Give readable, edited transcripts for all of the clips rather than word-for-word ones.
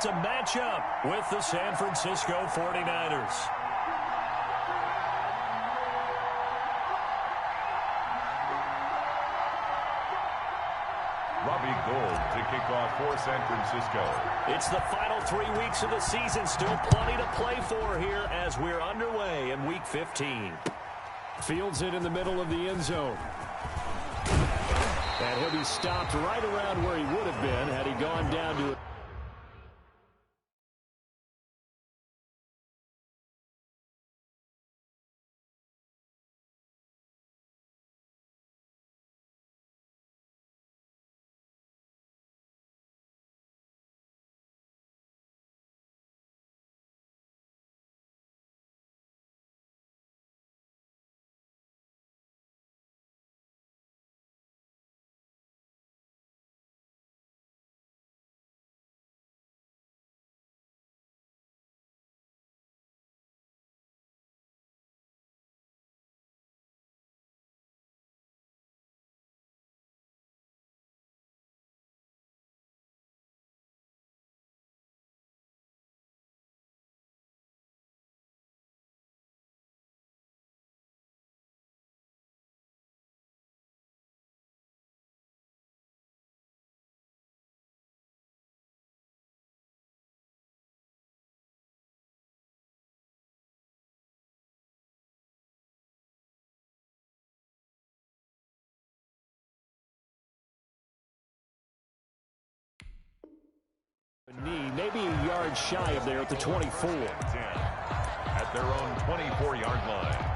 to match up with the San Francisco 49ers. Robbie Gould to kick off for San Francisco. It's the final 3 weeks of the season. Still plenty to play for here as we're underway in Week 15. Fields it in the middle of the end zone. And he'll be stopped right around where he would have been had he gone down to it. Maybe a yard shy of there at the 24. At their own 24-yard line.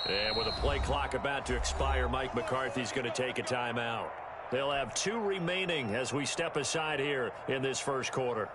And with a play clock about to expire, Mike McCarthy's going to take a timeout. They'll have 2 remaining as we step aside here in this first quarter.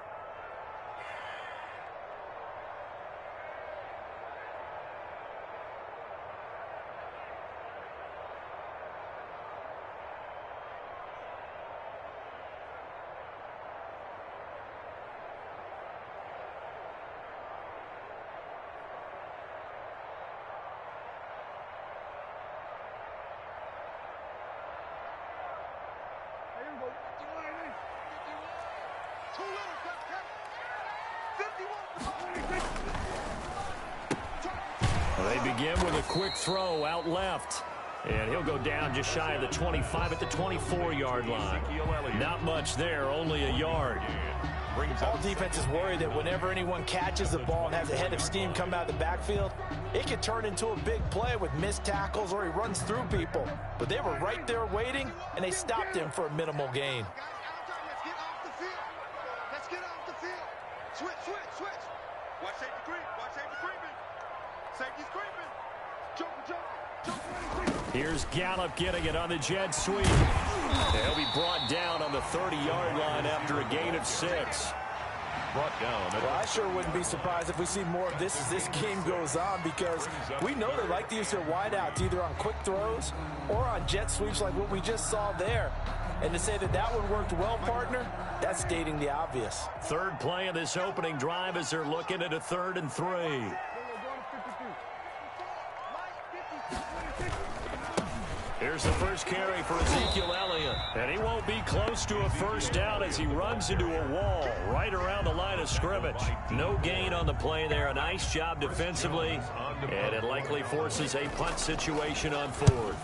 They begin with a quick throw out left. And he'll go down just shy of the 25 at the 24-yard line. Not much there, only a yard. All defenses worry that whenever anyone catches the ball and has a head of steam come out of the backfield, it can turn into a big play with missed tackles or he runs through people. But they were right there waiting, and they stopped him for a minimal gain. Let's get off the field. Switch. Watch safety creep. Watch safety creeping. Safety's creeping. Jump. Here's Gallup getting it on the jet sweep. He'll be brought down on the 30-yard line after a gain of 6. Brought down. Well, I sure wouldn't be surprised if we see more of this as this game goes on, because we know they like to use their wideouts either on quick throws or on jet sweeps like what we just saw there. And to say that one worked well, partner, that's stating the obvious. Third play of this opening drive as they're looking at a 3rd and 3. Here's the first carry for Ezekiel Elliott. And he won't be close to a first down as he runs into a wall right around the line of scrimmage. No gain on the play there. A nice job defensively. And it likely forces a punt situation on 4th.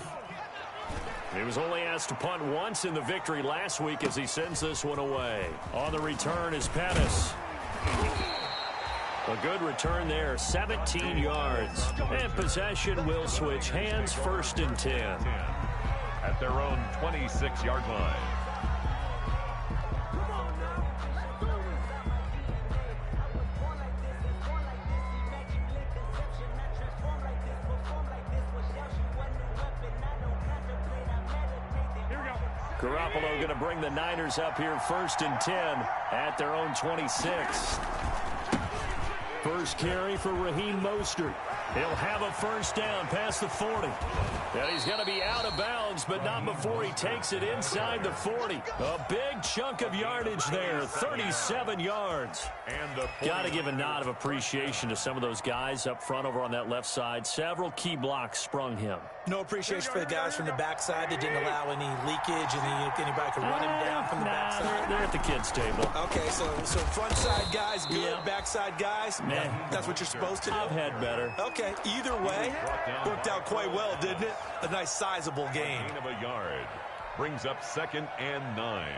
He was only asked to punt once in the victory last week as he sends this one away. On the return is Pettis. A good return there, 17 yards. And possession will switch hands, 1st and 10. At their own 26-yard line. Garoppolo going to bring the Niners up here 1st and 10 at their own 26. First carry for Raheem Mostert. He'll have a first down past the 40. And he's going to be out of bounds, but not before he takes it inside the 40. A big chunk of yardage there, 37 yards. Got to give a nod of appreciation to some of those guys up front over on that left side. Several key blocks sprung him. No appreciation for the guys from the backside that didn't allow any leakage and anybody could run him down from the backside. They're at the kids' table. Okay, so front side guys good, Yeah. backside guys, Man, that's what you're supposed to do? I've had better. Okay, either way, worked out quite well, didn't it? A nice sizable game. Gain of a yard. Brings up 2nd and 9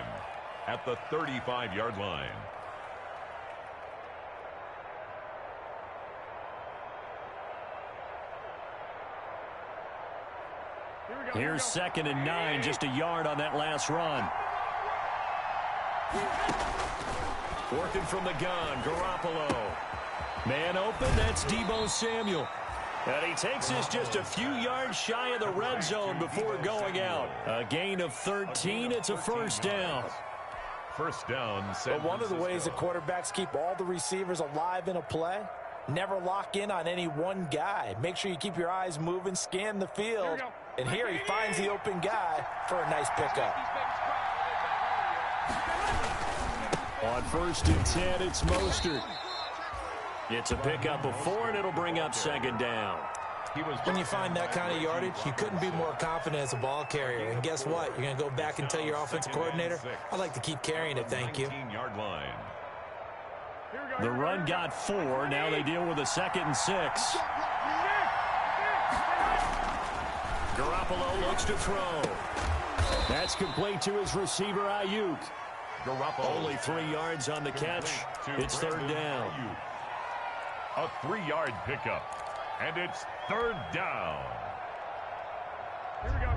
at the 35-yard line. Here's 2nd and 9, just a yard on that last run. Working from the gun, Garoppolo. Man open, that's Deebo Samuel. And he takes this just a few yards shy of the red zone before going out. A gain of 13, it's a first down. First down, San But one of the ways that Francisco. quarterbacks keep all the receivers alive in a play, never lock in on any one guy. Make sure you keep your eyes moving, scan the field. And here he finds the open guy for a nice pickup. On 1st and 10, it's Mostert. It's a pickup of 4, and it'll bring up 2nd down. When you find that kind of yardage, you couldn't be more confident as a ball carrier. And guess what? You're going to go back and tell your offensive coordinator, I'd like to keep carrying it, thank you. 19-yard line. The run got 4. Now they deal with a 2nd and 6. Garoppolo looks to throw. That's complete to his receiver, Ayuk. Garoppolo. Only 3 yards on the catch. It's 3rd down. A 3-yard pickup. And it's 3rd down. Here we go.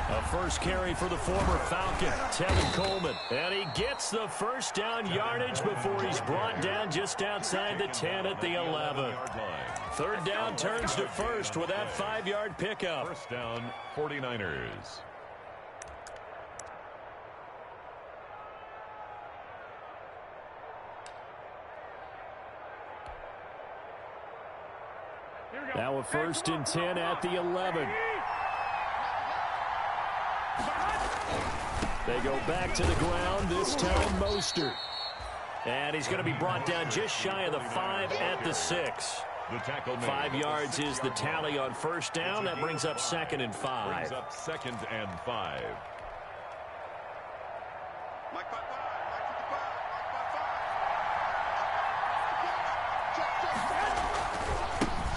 A first carry for the former Falcon, Tevin Coleman. And he gets the first down yardage before he's brought down just outside the 10 at the 11. 3rd down turns to 1st with that 5-yard pickup. First down, 49ers. Now a 1st and 10 at the 11. They go back to the ground, this time Mostert. And he's going to be brought down just shy of the 5 at the 6. The tackle made. 5 yards is the tally on first down. That brings up 2nd and 5. Brings up 2nd and 5. Mike 5-5. Mike 55.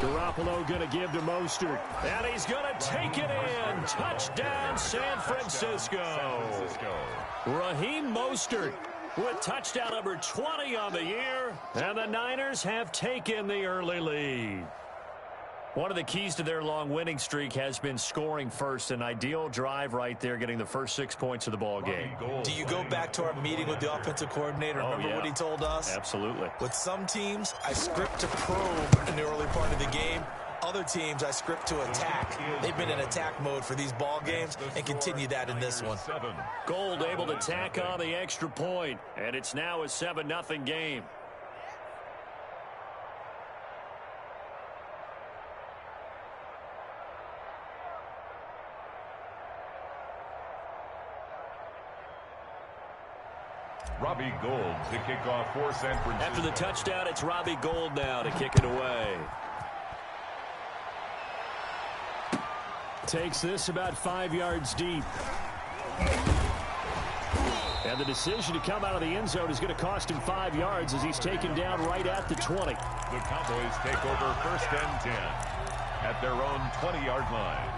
Garoppolo going to give to Mostert. And he's going to take it in. Touchdown, San Francisco. Raheem Mostert with touchdown number 20 on the year. And the Niners have taken the early lead. One of the keys to their long winning streak has been scoring first. An ideal drive right there, getting the first 6 points of the ball game. Do you go back to our meeting with the offensive coordinator? Remember what he told us? Absolutely. With some teams, I script to probe in the early part of the game. Other teams, I script to attack. They've been in attack mode for these ball games and continue that in this one. Gold able to tack on the extra point, and it's now a 7-0 game. Robbie Gould to kick off for San Francisco. After the touchdown, it's Robbie Gould now to kick it away. Takes this about 5 yards deep. And the decision to come out of the end zone is going to cost him 5 yards as he's taken down right at the 20. The Cowboys take over 1st and 10 at their own 20-yard line.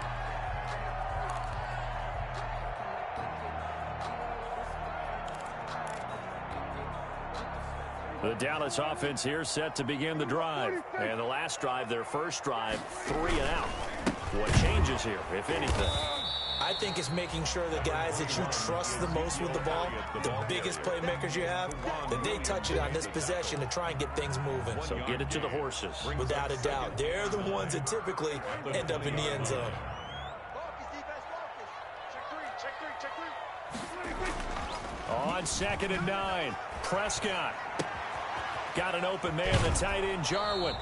The Dallas offense here set to begin the drive. And the last drive, their first drive, 3 and out. What changes here, if anything? I think it's making sure the guys that you trust the most with the ball, the biggest playmakers you have, that they touch it on this possession to try and get things moving. So get it to the horses. Without a doubt. They're the ones that typically end up in the end zone. On 2nd and 9, Prescott. Got an open man, the tight end, Jarwin.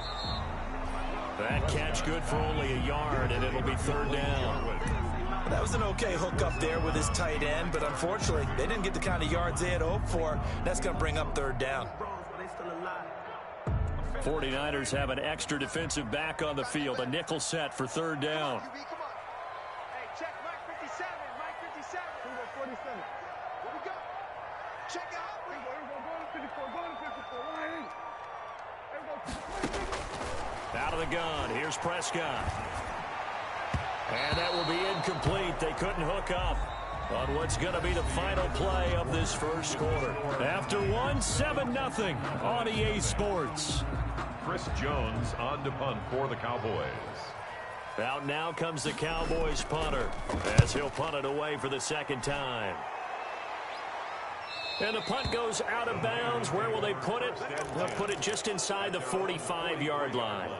That catch good for only a yard, and it'll be 3rd down. That was an okay hook up there with his tight end, but unfortunately, they didn't get the kind of yards they had hoped for. That's going to bring up 3rd down. 49ers have an extra defensive back on the field, a nickel set for 3rd down. Hey, check Mike 57, Mike 57. 47. Here we go. Check out. Out of the gun, here's Prescott. And that will be incomplete. They couldn't hook up on what's going to be the final play of this first quarter. After one, 7-0 on EA Sports. Chris Jones on to punt for the Cowboys. Out now comes the Cowboys punter as he'll punt it away for the 2nd time. And the punt goes out of bounds. Where will they put it? They'll put it just inside the 45-yard line.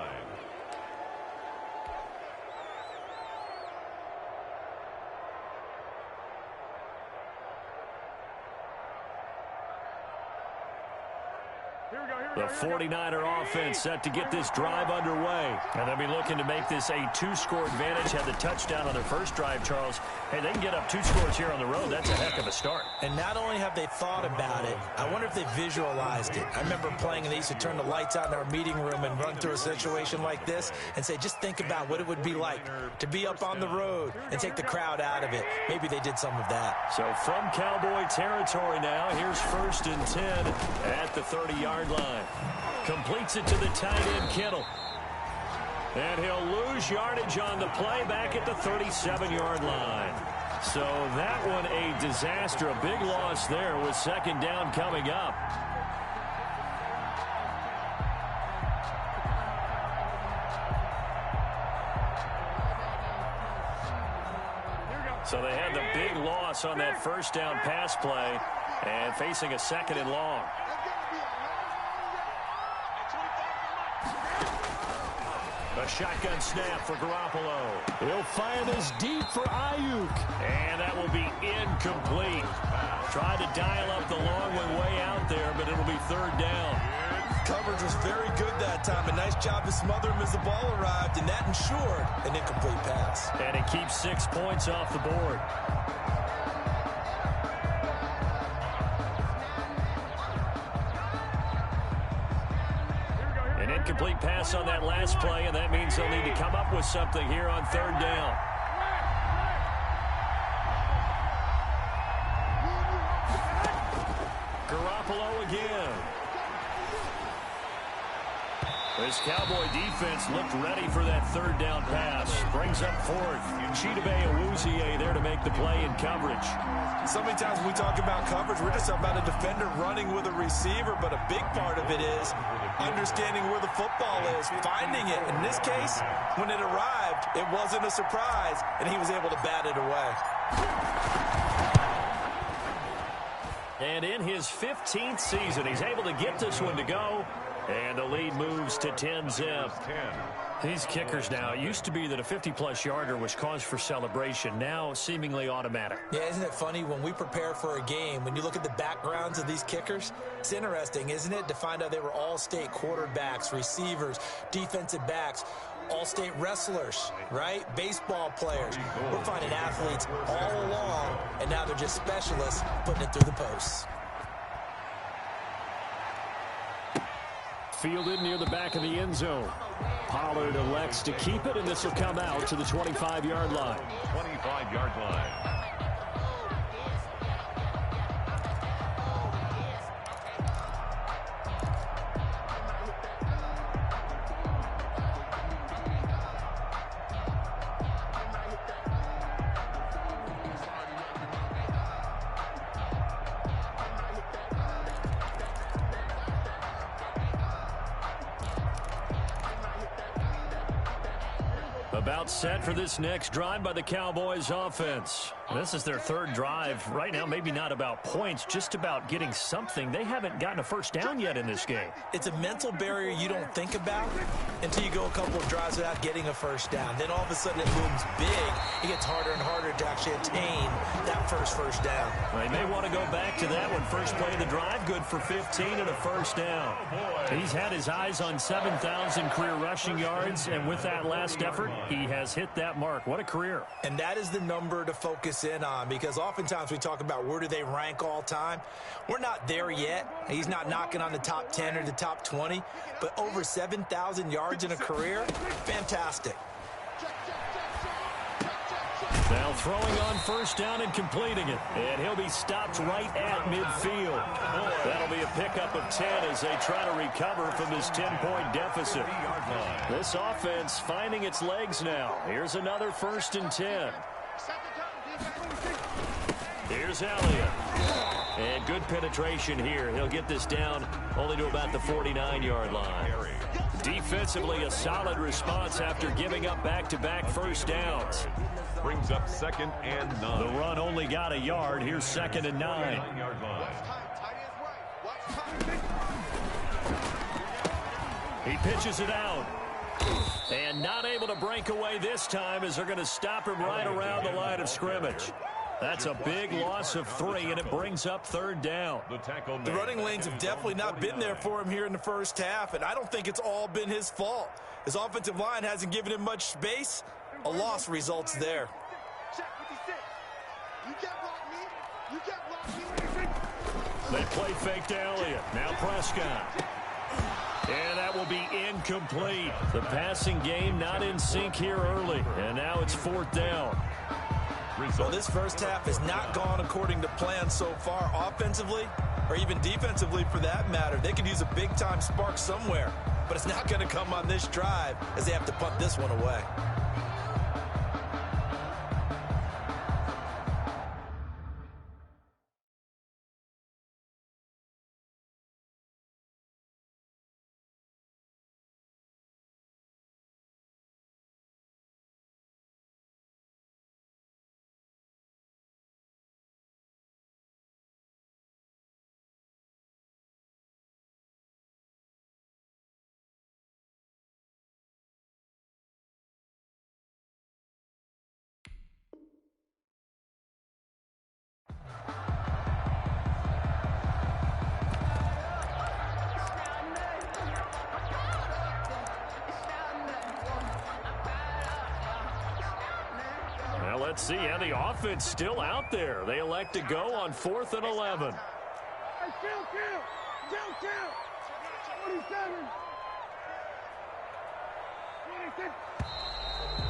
The 49er offense set to get this drive underway. And they'll be looking to make this a 2-score advantage. Had the touchdown on their first drive, Charles. Hey, they can get up 2 scores here on the road. That's a heck of a start. And not only have they thought about it, I wonder if they visualized it. I remember playing, and they used to turn the lights out in our meeting room and run through a situation like this and say, just think about what it would be like to be up on the road and take the crowd out of it. Maybe they did some of that. So from Cowboy territory now, here's 1st and 10 at the 30-yard line. Completes it to the tight end, Kittle. And he'll lose yardage on the play back at the 37-yard line. So that one a disaster, a big loss there with 2nd down coming up. So they had the big loss on that 1st down pass play and facing a 2nd and long. A shotgun snap for Garoppolo. He'll fire this deep for Ayuk. And that will be incomplete. Tried to dial up the long one way out there, but it'll be 3rd down. Coverage was very good that time. A nice job to smother him as the ball arrived, and that ensured an incomplete pass. And it keeps 6 points off the board. An incomplete pass on that last play, and that means they'll need to come up with something here on 3rd down. Garoppolo again. This Cowboy defense looked ready for that 3rd down pass. Brings up 4th. Chidobe Awuzie there to make the play in coverage. So many times when we talk about coverage, we're just about a defender running with a receiver, but a big part of it is understanding where the football is, finding it. In this case, when it arrived, it wasn't a surprise, and he was able to bat it away. And in his 15th season, he's able to get this one to go. And the lead moves to 10-zip. These kickers now, it used to be that a 50-plus yarder was cause for celebration. Now seemingly automatic. Yeah, isn't it funny when we prepare for a game, when you look at the backgrounds of these kickers, it's interesting, isn't it, to find out they were all-state quarterbacks, receivers, defensive backs, all-state wrestlers, right? Baseball players. We're finding athletes all along, and now they're just specialists putting it through the posts. Fielded near the back of the end zone. Pollard elects to keep it, and this will come out to the 25-yard line. 25-yard line. About set for this next drive by the Cowboys offense. This is their third drive. Right now, maybe not about points, just about getting something. They haven't gotten a first down yet in this game. It's a mental barrier you don't think about until you go a couple of drives without getting a first down. Then all of a sudden it looms big. It gets harder and harder to actually attain that first down. They may want to go back to that one. First play of the drive, good for 15 and a first down. He's had his eyes on 7,000 career rushing yards, and with that last effort, he has hit that mark. What a career. And that is the number to focus in on, because oftentimes we talk about where do they rank all time. We're not there yet. He's not knocking on the top 10 or the top 20, but over 7,000 yards in a career, fantastic. Now throwing on first down and completing it. And he'll be stopped right at midfield. That'll be a pickup of 10 as they try to recover from this 10-point deficit. This offense finding its legs now. Here's another 1st and 10. Here's Elliott. And good penetration here. He'll get this down only to about the 49-yard line. Defensively, a solid response after giving up back-to-back first downs. Brings up 2nd and 9. The run only got a yard. Here's 2nd and 9. He pitches it out. And not able to break away this time as they're going to stop him right around the line of scrimmage. That's a big loss of 3, and it brings up 3rd down. The running lanes have definitely not been there for him here in the first half, and I don't think it's all been his fault. His offensive line hasn't given him much space. A loss results there. They play fake to Elliott. Now Prescott. And that will be incomplete. The passing game not in sync here early. And now it's 4th down. Well, this first half has not gone according to plan so far, offensively or even defensively for that matter. They could use a big-time spark somewhere, but it's not going to come on this drive as they have to punt this one away. Let's see, and the offense still out there. They elect to go on 4th and 11.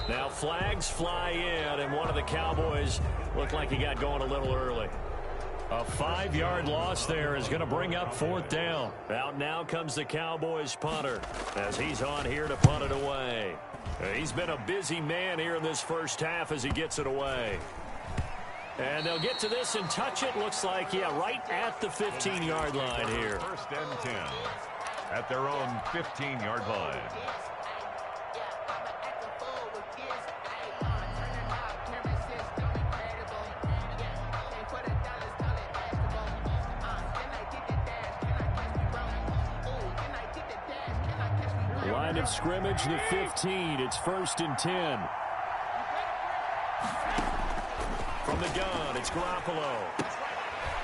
Now flags fly in, and one of the Cowboys looked like he got going a little early. A 5-yard loss there is going to bring up 4th down. Out now comes the Cowboys punter as he's on here to punt it away. He's been a busy man here in this first half as he gets it away. And they'll get to this and touch it. Looks like, yeah, right at the 15-yard line here. 1st and 10 at their own 15-yard line. Line of scrimmage, the 15. It's 1st and 10. From the gun, it's Garoppolo.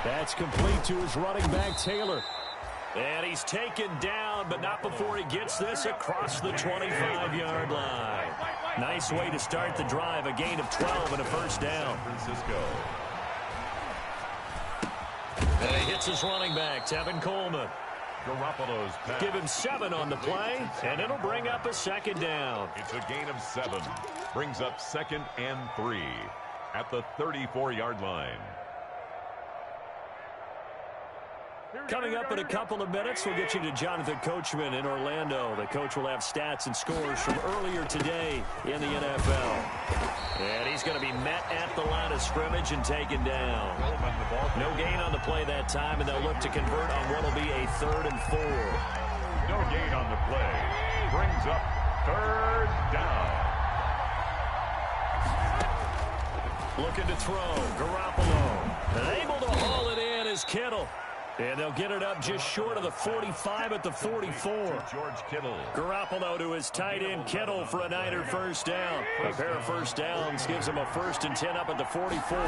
That's complete to his running back, Taylor. And he's taken down, but not before he gets this across the 25-yard line. Nice way to start the drive. A gain of 12 and a first down. Francisco. And he hits his running back, Tevin Coleman. Garoppolo's pass. Give him 7 on the play, and it'll bring up a 2nd down. It's a gain of 7. Brings up 2nd and 3 at the 34-yard line. Coming up in a couple of minutes, we'll get you to Jonathan Coachman in Orlando. The coach will have stats and scores from earlier today in the NFL. And he's going to be met at the line of scrimmage and taken down. No gain on the play that time, and they'll look to convert on what will be a 3rd and 4. No gain on the play. Brings up 3rd down. Looking to throw. Garoppolo. And able to haul it in is Kittle. And they'll get it up just short of the 45 at the 44. George Kittle. Garoppolo to his tight end Kittle for a Niner first down. A pair of first downs gives him a 1st and 10 up at the 44.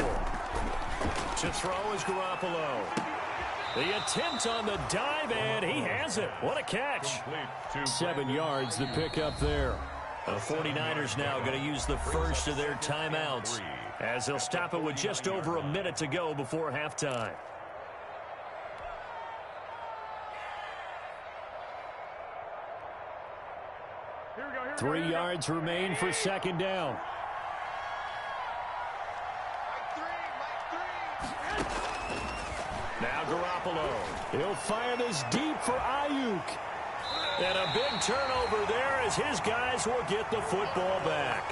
To throw is Garoppolo. The attempt on the dive, and he has it. What a catch. 7 yards to pick up there. The 49ers now going to use the first of their timeouts as they'll stop it with just over a minute to go before halftime. 3 yards remain for 2nd down. Now Garoppolo. He'll fire this deep for Ayuk. And a big turnover there as his guys will get the football back.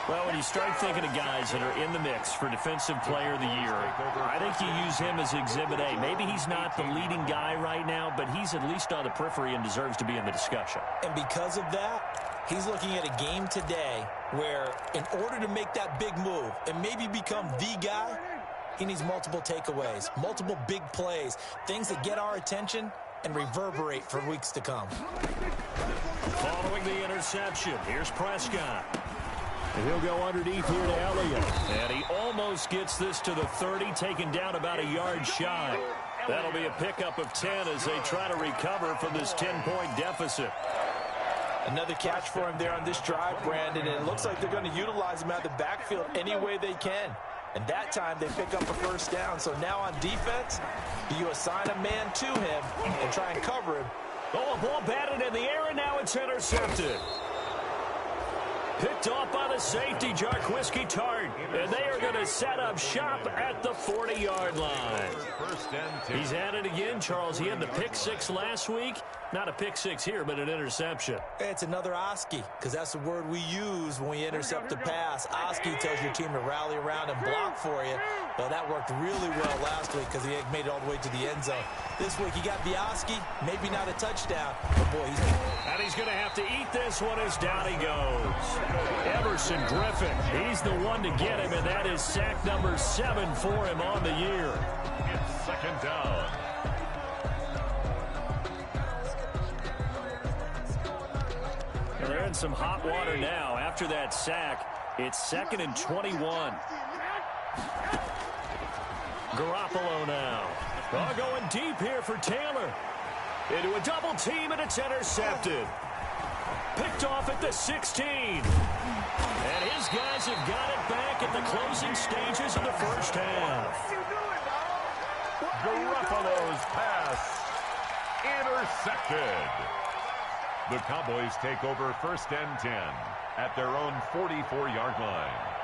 Well, when you start thinking of guys that are in the mix for Defensive Player of the Year, I think you use him as Exhibit A. Maybe he's not the leading guy right now, but he's at least on the periphery and deserves to be in the discussion. And because of that, he's looking at a game today where in order to make that big move and maybe become the guy, he needs multiple takeaways, multiple big plays, things that get our attention and reverberate for weeks to come. Following the interception, here's Prescott. And he'll go underneath here to Elliott. And he almost gets this to the 30, taken down about a yard shy. That'll be a pickup of 10 as they try to recover from this 10-point deficit. Another catch for him there on this drive, Brandon, and it looks like they're going to utilize him out of the backfield any way they can. And that time they pick up a first down. So now on defense, you assign a man to him and try and cover him. Oh, a ball batted in the air, and now it's intercepted. Picked off by the safety, Jarquiski Tart. And they are going to set up shop at the 40-yard line. He's at it again, Charles. He had the pick six last week. Not a pick six here, but an interception. It's another Oski, because that's the word we use when we intercept the pass. Oski tells your team to rally around and block for you. Well, that worked really well last week because he made it all the way to the end zone. This week he got the Oski, maybe not a touchdown, but boy, he's going to have to eat this one as down he goes. Everson Griffin, he's the one to get him, and that is sack number 7 for him on the year. It's 2nd down. They're in some hot water now. After that sack, it's 2nd and 21. Garoppolo now. Going deep here for Taylor. Into a double team, and it's intercepted. Picked off at the 16. And his guys have got it back at the closing stages of the first half. Garoppolo's pass intercepted. The Cowboys take over 1st and 10 at their own 44-yard line.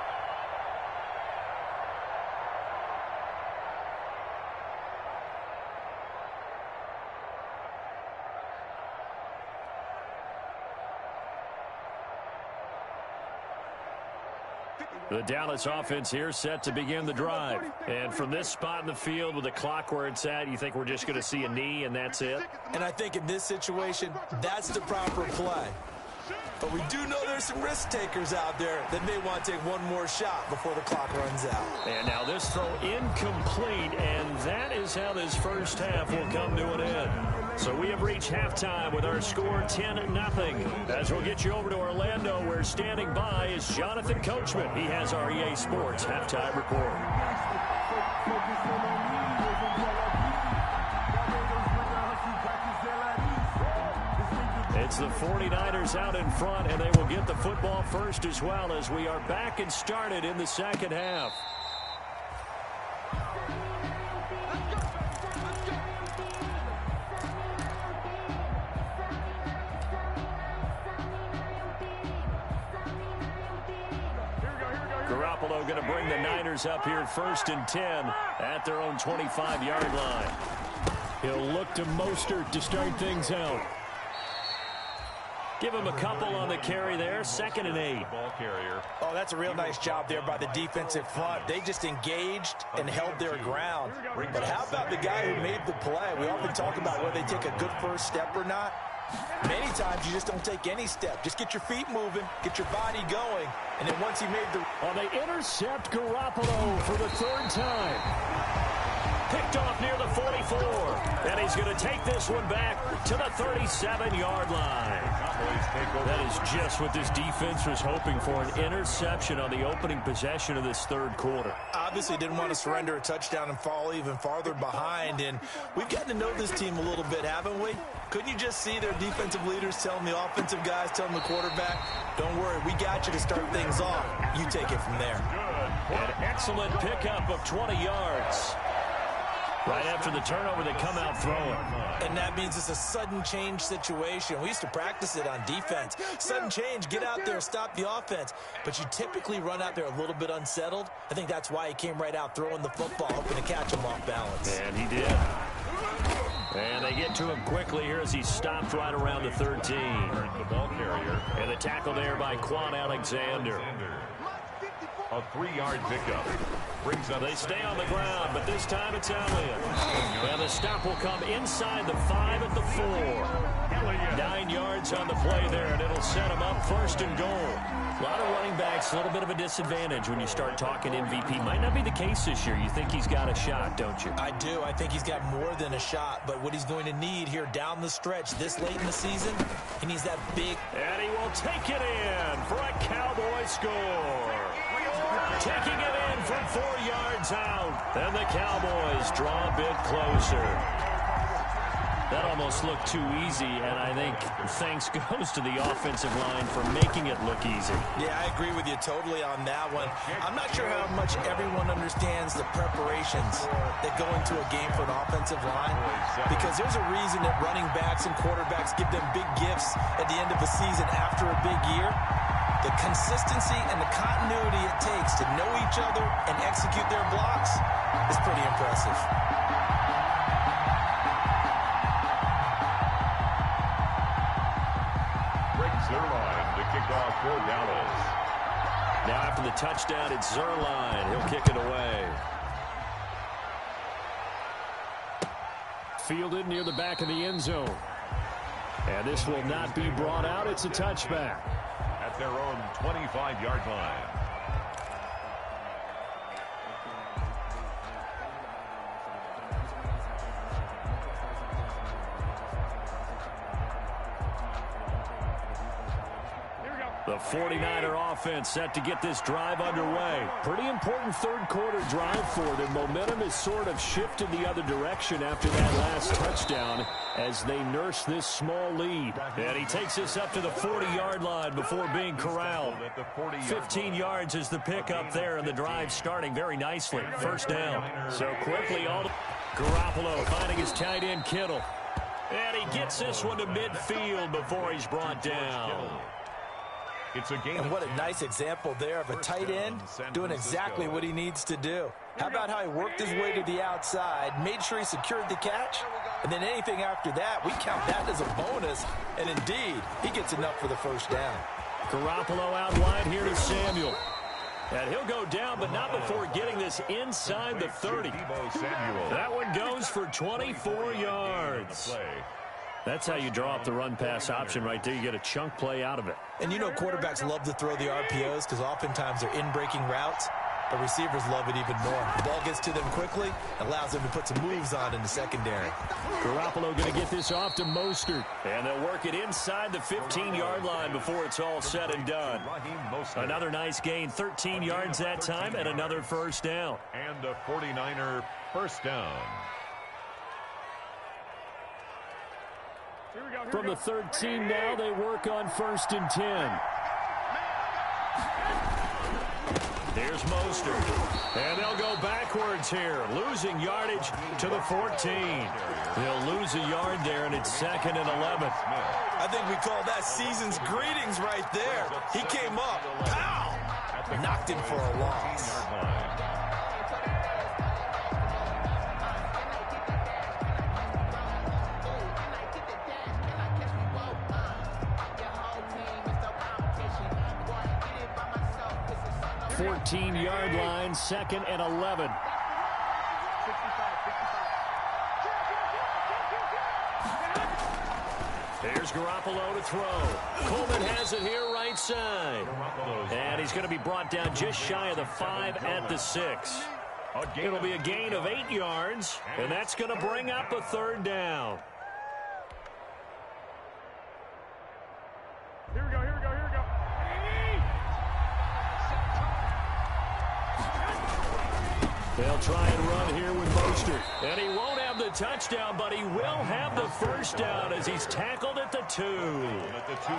The Dallas offense here set to begin the drive. And from this spot in the field with the clock where it's at, you think we're just going to see a knee and that's it? And I think in this situation, that's the proper play. But we do know there's some risk takers out there that may want to take one more shot before the clock runs out. And now this throw incomplete, and that is how this first half will come to an end. So we have reached halftime with our score 10-0. As we'll get you over to Orlando, where standing by is Jonathan Coachman. He has our EA Sports halftime report. It's the 49ers out in front, and they will get the football first as well as we are back and started in the second half. Garoppolo going to bring the Niners up here 1st and 10 at their own 25-yard line. He'll look to Mostert to start things out. Give him a couple on the carry there. 2nd and 8. Ball carrier. Oh, that's a real nice job there by the defensive front. They just engaged and held their ground. But how about the guy who made the play? We often talk about whether they take a good first step or not. Many times you just don't take any step. Just get your feet moving, get your body going, and then once he made the... Oh, they intercept Garoppolo for the third time. Picked off near the 44. And he's going to take this one back to the 37-yard line. That is just what this defense was hoping for, an interception on the opening possession of this third quarter. Obviously didn't want to surrender a touchdown and fall even farther behind. And we've gotten to know this team a little bit, haven't we? Couldn't you just see their defensive leaders telling the offensive guys, telling the quarterback, don't worry, we got you to start things off. You take it from there. An excellent pickup of 20 yards. Right after the turnover, they come out throwing. And that means it's a sudden change situation. We used to practice it on defense. Sudden change, get out there, stop the offense. But you typically run out there a little bit unsettled. I think that's why he came right out throwing the football, hoping to catch him off balance. And he did. And they get to him quickly here as he stopped right around the 13. The ball carrier. And the tackle there by Quan Alexander. A 3-yard pickup. Brings up. They stay on the ground, but this time it's Elliott. And the stop will come inside the 5 at the 4. 9 yards on the play there, and it'll set him up first and goal. A lot of running backs, a little bit of a disadvantage when you start talking MVP. Might not be the case this year. You think he's got a shot, don't you? I do. I think he's got more than a shot. But what he's going to need here down the stretch this late in the season, he needs that big... And he will take it in for a Cowboy score. Taking it in from 4 yards out. And the Cowboys draw a bit closer. That almost looked too easy, and I think thanks goes to the offensive line for making it look easy. Yeah, I agree with you totally on that one. I'm not sure how much everyone understands the preparations that go into a game for an offensive line, because there's a reason that running backs and quarterbacks give them big gifts at the end of a season after a big year. The consistency and the continuity it takes to know each other and execute their blocks is pretty impressive. Zerline to kick off for Dallas. Now after the touchdown, it's Zerline. He'll kick it away. Fielded near the back of the end zone. And this will not be brought out. It's a touchback. At their own 25-yard line. The 49er offense set to get this drive underway. Pretty important third quarter drive for them. Momentum has sort of shifted the other direction after that last touchdown as they nurse this small lead. And he takes this up to the 40-yard line before being corralled. 15 yards is the pickup there, and the drive starting very nicely. First down. So quickly, Garoppolo finding his tight end Kittle. And he gets this one to midfield before he's brought down. It's a game. And what a nice example there of a tight end doing exactly what he needs to do. How about how he worked his way to the outside, made sure he secured the catch, and then anything after that, we count that as a bonus. And indeed, he gets enough for the first down. Garoppolo out wide here to Samuel. And he'll go down, but not before getting this inside the 30. That one goes for 24 yards. That's how you draw up the run-pass option right there. You get a chunk play out of it. And you know quarterbacks love to throw the RPOs because oftentimes they're in-breaking routes, but receivers love it even more. The ball gets to them quickly, allows them to put some moves on in the secondary. Garoppolo going to get this off to Mostert. And they'll work it inside the 15-yard line before it's all said and done. Another nice gain, 13 yards that time, and another first down. And a 49er first down. From the 13 now, they work on 1st and 10. Here's Mostert. And they'll go backwards here, losing yardage to the 14. They'll lose a yard there, and it's 2nd and 11. I think we call that season's greetings right there. He came up, pow! Knocked him for a loss. 14-yard line, 2nd and 11. Here's Garoppolo to throw. Coleman has it here right side. And he's going to be brought down just shy of the 5 at the 6. It'll be a gain of 8 yards, and that's going to bring up a 3rd down. Here we go. They'll try and run here with Mostert. And he won't have the touchdown, but he will have the 1st down as he's tackled at the 2.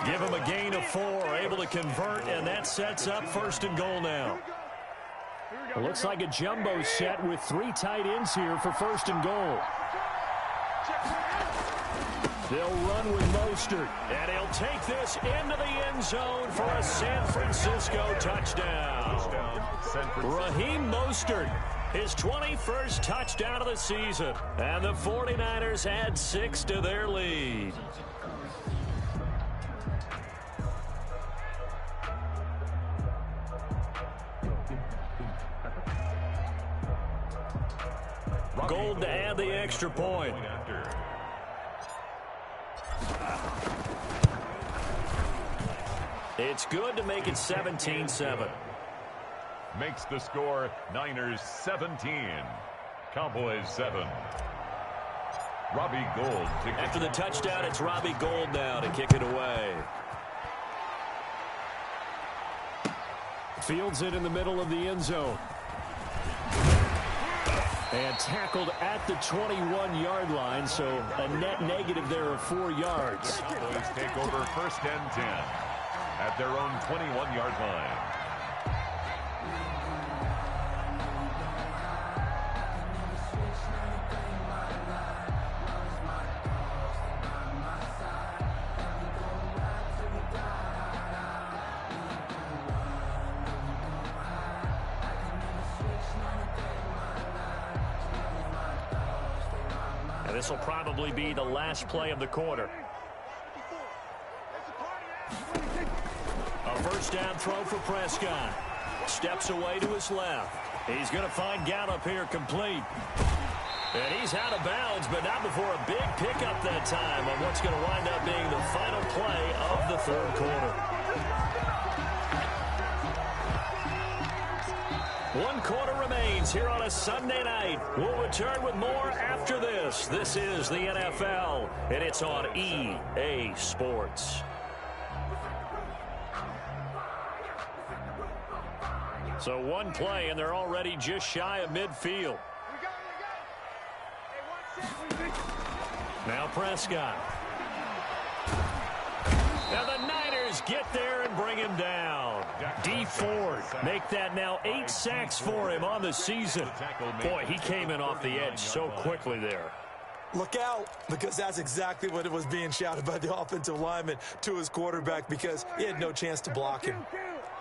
Give him a gain of 4, able to convert, and that sets up 1st and goal now. It looks like a jumbo set with 3 tight ends here for 1st and goal. They'll run with Mostert, and he'll take this into the end zone for a San Francisco touchdown. Raheem Mostert, his 21st touchdown of the season, and the 49ers add 6 to their lead. Gold to add the extra point. It's good to make it 17-7. Makes the score Niners 17, Cowboys 7. Robbie Gould. After the touchdown, it's Robbie Gould now to kick it away. Fields it in the middle of the end zone. And tackled at the 21-yard line, so a net negative there of 4 yards. Cowboys take over 1st and 10 at their own 21-yard line. This will probably be the last play of the quarter. A 1st down throw for Prescott. Steps away to his left. He's going to find Gallup here complete. And he's out of bounds, but not before a big pickup that time on what's going to wind up being the final play of the 3rd quarter. 1 quarter remains here on a Sunday night. We'll return with more after this. This is the NFL, and it's on EA Sports. So 1 play, and they're already just shy of midfield. Now Prescott. Now the Niners get there and bring him down. D Ford make that now 8 sacks for him on the season. Boy, he came in off the edge so quickly there. Look out, because that's exactly what it was being shouted by the offensive lineman to his quarterback, because he had no chance to block him.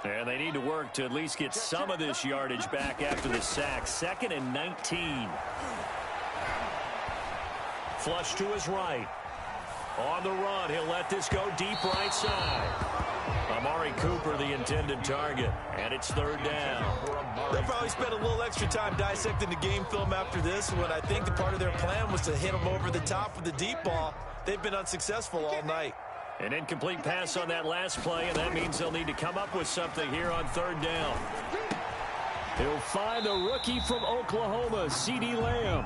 And they need to work to at least get some of this yardage back after the sack. 2nd and 19. Flush to his right. On the run, he'll let this go deep right side. Amari Cooper, the intended target, and it's 3rd down. They'll probably spend a little extra time dissecting the game film after this one. I think the part of their plan was to hit him over the top with the deep ball. They've been unsuccessful all night. An incomplete pass on that last play, and that means they'll need to come up with something here on 3rd down. He'll find the rookie from Oklahoma, CeeDee Lamb.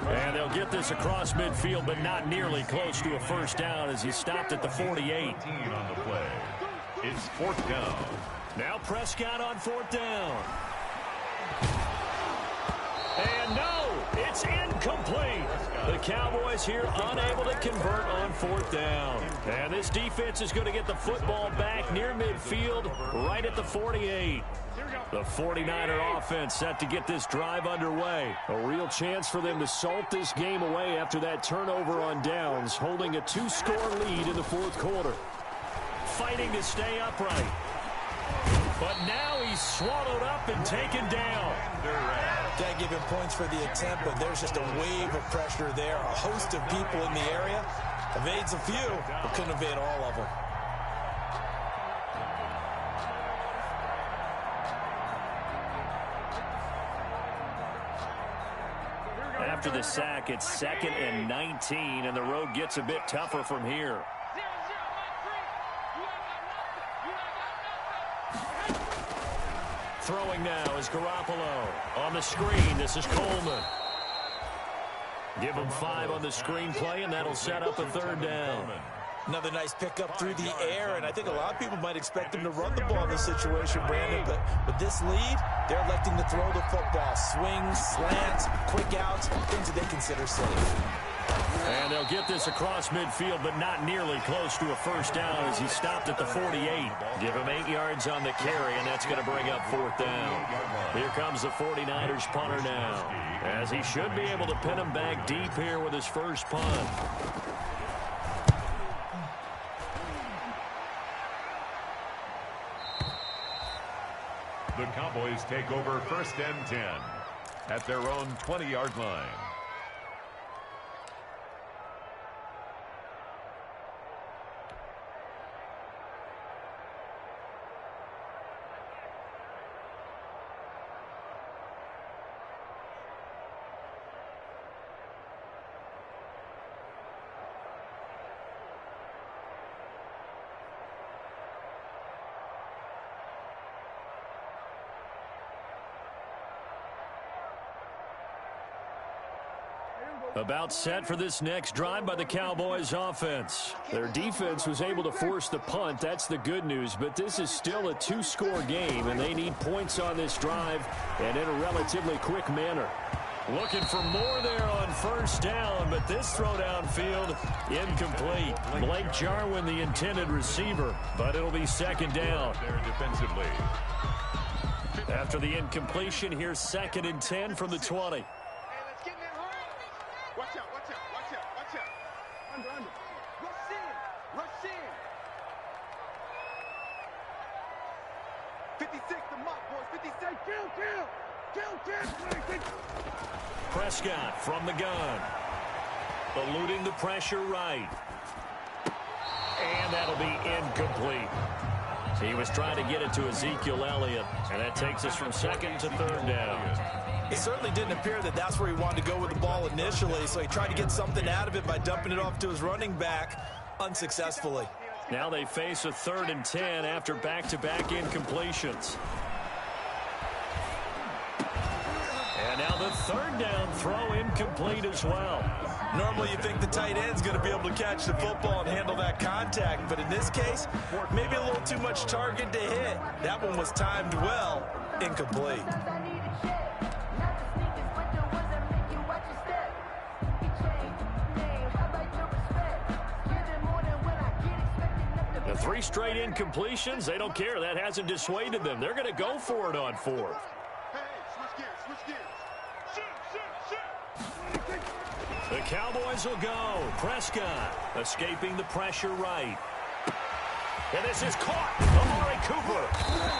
And they'll get this across midfield, but not nearly close to a 1st down as he stopped at the 48. On the play. It's 4th down. Now Prescott on 4th down. And no, it's incomplete. The Cowboys here unable to convert on 4th down. And this defense is going to get the football back near midfield, right at the 48. The 49er offense set to get this drive underway. A real chance for them to salt this game away after that turnover on downs, holding a 2-score lead in the 4th quarter. Fighting to stay upright. But now he's swallowed up and taken down. Can't give him points for the attempt, but there's just a wave of pressure there. A host of people in the area. Evades a few, but couldn't evade all of them. After the sack, it's 2nd and 19, and the road gets a bit tougher from here. Throwing now is Garoppolo. On the screen, this is Coleman. Give him 5 on the screenplay, and that'll set up a 3rd down. Another nice pickup through the air, and I think a lot of people might expect him to run the ball in this situation, Brandon, but with this lead, they're electing to throw the football. Swings, slants, quick outs, things that they consider safe. And they'll get this across midfield, but not nearly close to a 1st down as he stopped at the 48. Give him 8 yards on the carry, and that's going to bring up 4th down. Here comes the 49ers punter now, as he should be able to pin him back deep here with his first punt. The Cowboys take over 1st and 10 at their own 20-yard line. About set for this next drive by the Cowboys offense. Their defense was able to force the punt. That's the good news. But this is still a 2-score game, and they need points on this drive and in a relatively quick manner. Looking for more there on 1st down, but this throw downfield incomplete. Blake Jarwin, the intended receiver, but it'll be 2nd down. There defensively. After the incompletion, here's 2nd and 10 from the 20. Watch out, watch out, watch out, watch out. Under. Rush in, rush in. 56, the mock, boys, 56. Kill. Prescott from the gun. Eluding the pressure right. And that'll be incomplete. He was trying to get it to Ezekiel Elliott, and that takes us from 2nd to 3rd down. It certainly didn't appear that that's where he wanted to go with the ball initially, so he tried to get something out of it by dumping it off to his running back unsuccessfully. Now they face a 3rd and 10 after back-to-back incompletions. And now the 3rd down throw incomplete as well. Normally you think the tight end's going to be able to catch the football and handle that contact, but in this case, maybe a little too much target to hit. That one was timed well, incomplete. The 3 straight incompletions, they don't care. That hasn't dissuaded them. They're going to go for it on 4th. Hey, switch gears. Shoot. The Cowboys will go. Prescott escaping the pressure right. And this is caught. Amari Cooper.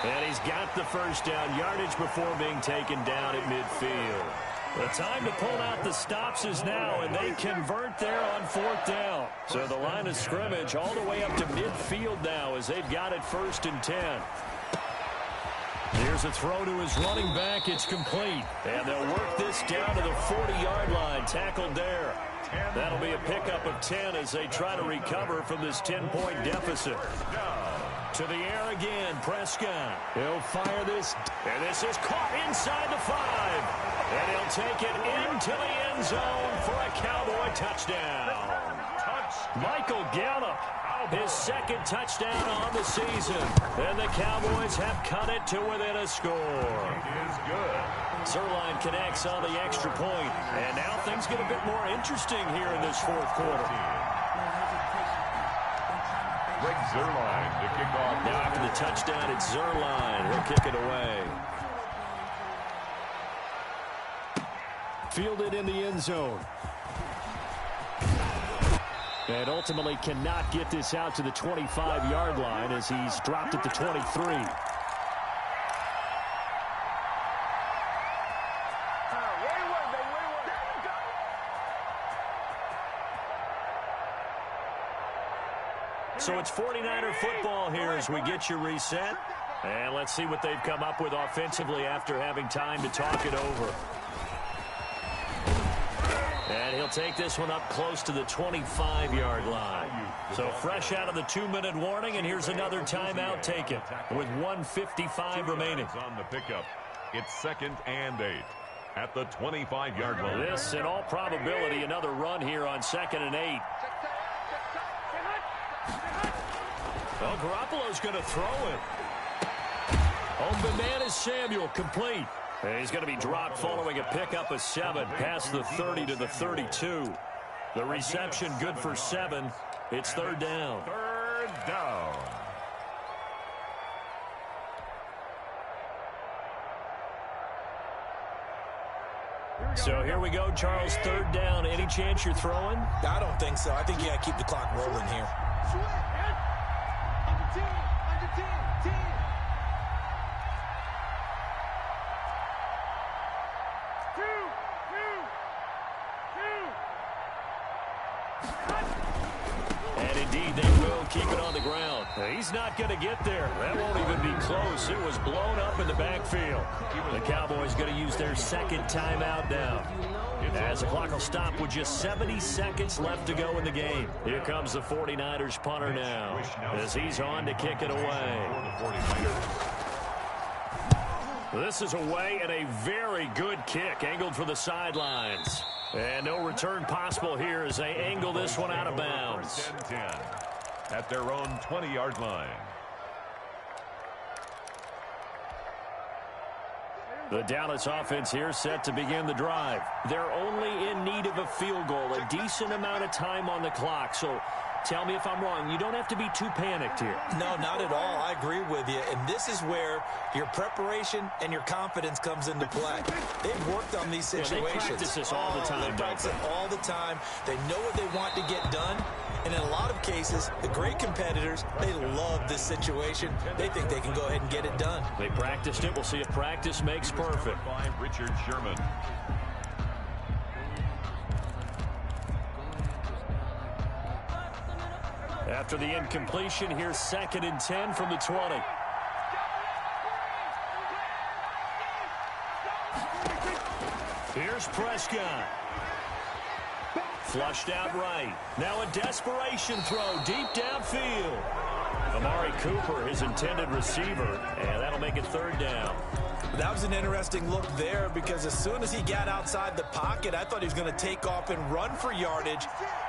And he's got the 1st down yardage before being taken down at midfield. The time to pull out the stops is now, and they convert there on 4th down. So the line of scrimmage all the way up to midfield now as they've got it 1st and 10. Here's a throw to his running back. It's complete. And they'll work this down to the 40-yard line. Tackled there. That'll be a pickup of 10 as they try to recover from this 10-point deficit. To the air again, Prescott. He'll fire this. And this is caught inside the 5. And he'll take it into the end zone for a Cowboy touchdown. Michael Gallup, his 2nd touchdown on the season. And the Cowboys have cut it to within a score. It is good. Zerline connects on the extra point. And now things get a bit more interesting here in this 4th quarter. Greg Zerline to kick off. Now after the touchdown, it's Zerline. He'll kick it away. Fielded in the end zone. And ultimately cannot get this out to the 25-yard line as he's dropped at the 23. So it's 49er football here as we get you reset. And let's see what they've come up with offensively after having time to talk it over. And he'll take this one up close to the 25-yard line. So fresh out of the 2-minute warning, and here's another timeout taken with 1:55 remaining. On the pickup, it's 2nd and 8 at the 25-yard line. This, in all probability, another run here on 2nd and 8. Well, Garoppolo's going to throw it. Home man is Samuel, complete. And he's going to be dropped following a pickup of 7 past the 30 to the 32. The reception good for 7. It's 3rd down. 3rd down. So here we go, Charles, 3rd down. Any chance you're throwing? I don't think so. I think you got to keep the clock rolling here. And indeed, they will keep it on the ground. He's not going to get there. That won't even be close. It was blown up in the backfield. The Cowboys going to use their 2nd timeout now, as the clock will stop with just 70 seconds left to go in the game. Here comes the 49ers punter now, as he's on to kick it away. This is away, and a very good kick, angled for the sidelines. And no return possible here as they angle this one out of bounds. 10 at their own 20-yard line. The Dallas offense here set to begin the drive. They're only in need of a field goal, a decent amount of time on the clock. So tell me if I'm wrong. You don't have to be too panicked here. No, not at all. I agree with you. And this is where your preparation and your confidence comes into play. They've worked on these situations. They practice this all the time. They practice it all the time. They know what they want to get done. And in a lot of cases, the great competitors, they love this situation. They think they can go ahead and get it done. They practiced it. We'll see if practice makes perfect. By Richard Sherman. After the incompletion, here's 2nd and 10 from the 20. Here's Prescott. Flushed out right. Now a desperation throw deep downfield. Amari Cooper, his intended receiver, and that'll make it 3rd down. That was an interesting look there because as soon as he got outside the pocket, I thought he was going to take off and run for yardage.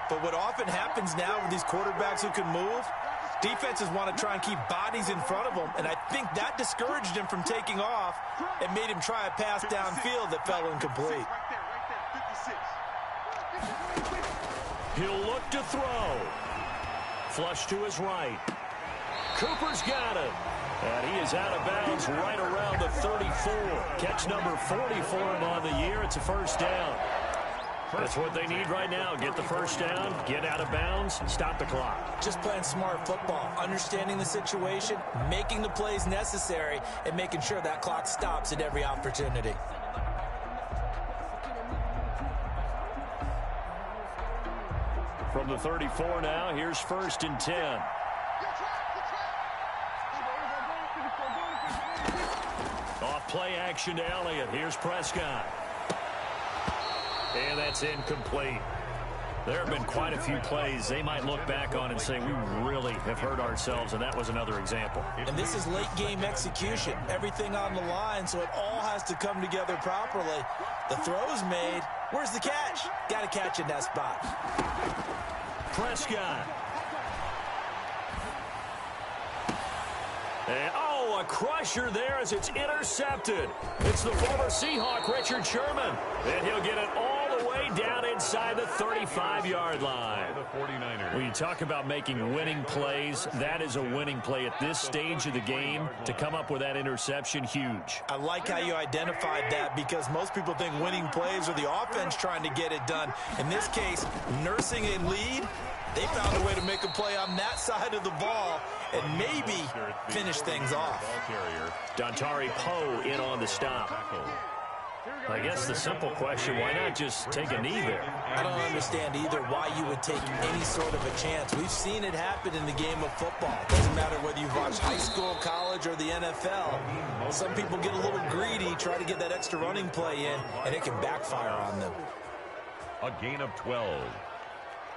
But what often happens now with these quarterbacks who can move, defenses want to try and keep bodies in front of them, and I think that discouraged him from taking off and made him try a pass downfield that fell incomplete. He'll look to throw. Flush to his right. Cooper's got it. And he is out of bounds right around the 34. Catch number 40 for him on the year. It's a 1st down. That's what they need right now. Get the 1st down, get out of bounds, stop the clock. Just playing smart football, understanding the situation, making the plays necessary, and making sure that clock stops at every opportunity. From the 34 now, here's 1st and 10. Off play action to Elliott. Here's Prescott. And that's incomplete. There have been quite a few plays they might look back on and say, we really have hurt ourselves, and that was another example. And this is late game execution. Everything on the line, so it all has to come together properly. The throw's made. Where's the catch? Got to catch in that spot. Prescott. And, a crusher there as it's intercepted. It's the former Seahawk, Richard Sherman. And he'll get it all the way down inside the 35-yard line. The 49ers. When you talk about making winning plays, that is a winning play at this stage of the game. To come up with that interception, huge. I like how you identified that because most people think winning plays are the offense trying to get it done. In this case, nursing a lead, they found a way to make a play on that side of the ball and maybe finish things off. Dontari Poe in on the stop. I guess the simple question, why not just take a knee there? I don't understand either why you would take any sort of a chance. We've seen it happen in the game of football. Doesn't matter whether you've watched high school, college, or the NFL. Some people get a little greedy, try to get that extra running play in, and it can backfire on them. A gain of 12.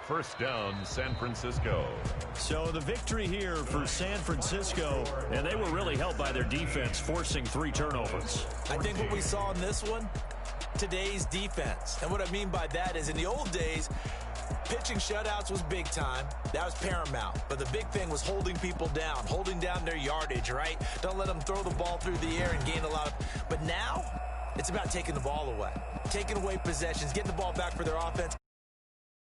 First down, San Francisco. So the victory here for San Francisco, and they were really helped by their defense, forcing 3 turnovers. I think what we saw in this one, today's defense. And what I mean by that is in the old days, pitching shutouts was big time. That was paramount. But the big thing was holding people down, holding down their yardage, right? Don't let them throw the ball through the air and gain a lot of... But now, it's about taking the ball away, taking away possessions, getting the ball back for their offense.